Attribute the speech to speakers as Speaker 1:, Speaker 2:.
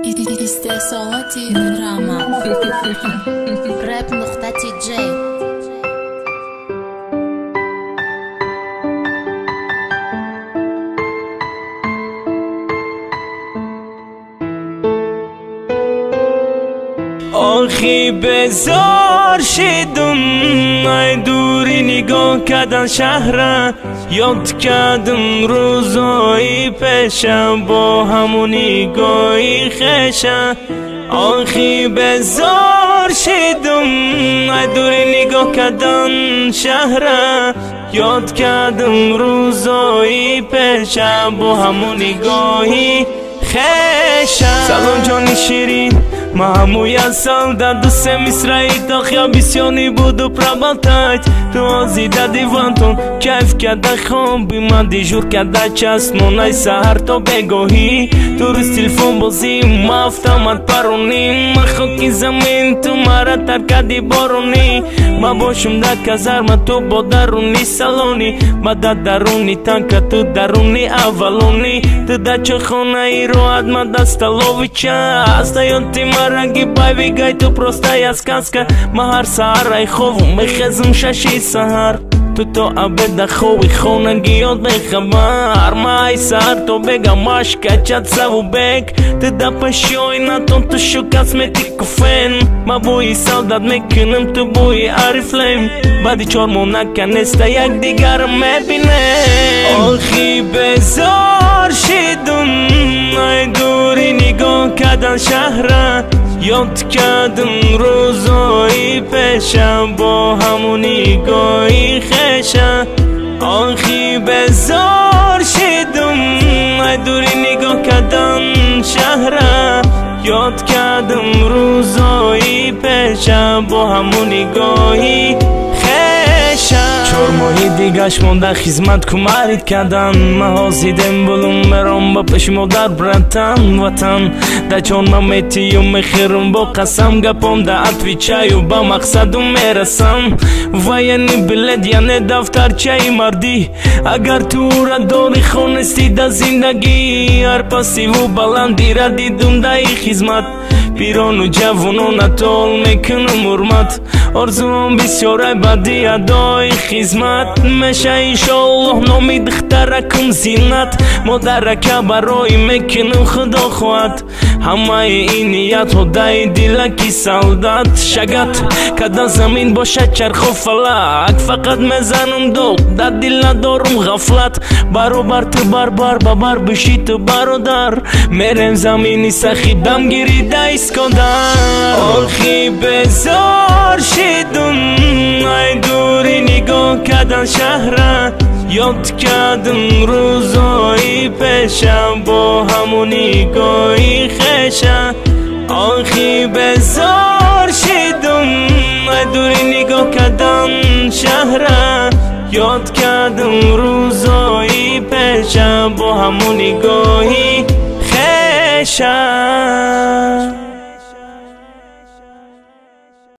Speaker 1: استحصالاتی دراما رپ نقطه جی
Speaker 2: آخی بزار شدم ای دوری نگاه کردن شهر یاد کردم روزایی پیشم با همون نگاهی خشم آخی بزار شدم ای دوری نگاه کردن شهر یاد کردم روزایی پیشم با همون نگاهی خشم سلام جانی شیرین Mamu ja sam da do se mi sraita ja visioni budu prabaltajt Tu ozi da divanton Kajf kada khombi ma dijur kada časno Naj sahar to begohi Turist telefon bozim Maftamat paroni Ma khoki zamin tu mara tarkadi boroni Ma boshum da kazarma tu bo daruni saloni Ma da daruni tanka tu daruni avaloni Tu da čohona i road ma da stalovića Остаёт ти Маранги байвигай ту простая сказка Махар саарай хову мехезм шаши сахар Tu to abeda khovi khonangi od bekhabar Mai sar to bega mashka chat savu bek Te da pashoj na ton tu shukas me ti kufen Ma bui saudat me kënëm tu bui ariflem Badi qormo na kanesta jak digar me bine Ohi bezar shidun Ay duri nigon kadan shahra یاد کردم روزایی پیشم با همون نگاهی خشم آخی بزار شدم ای دوری نگاه کردن شهر یاد کردم روزایی پیشم با همون نگاهی چهار ماهی دیگش مونده خدمت کمرید کردن محازیدم بلوم مرام با پیش مادر برندن وطن در چون ممیتی و مخیرم با قسم گپام در عطوی چای و با مقصدم میرسم و یعنی بلد یعنی دفتر چای مردی اگر تو را داری خونستی در زندگی هر پسی و بلندی را دیدم در خدمت پیران و جوانان اتال میکنم حرمت آرزوام بسیار بدی ادای خدمت میشه انشالله نامی دخترکم زینت مادرک برای میکنم خدا خواهد همه این نیت ها دای دلکی سالدت شگت کدن زمین باشه چرخ و فلک فقط میزنم دل در دل ندارم غفلت برابر تو بربر ببر بشی تو برادر میرم زمینی سخی دم گیری دایس کدن آخی بزار شدم ای دوری نگاه کردن شهر یاد کردم روزایی پیشم با همون نگاهی خشم آخی بزار شدم ای دوری نگاه کردن شهر یاد کردم روزایی پیشم با همون نگاهی خشم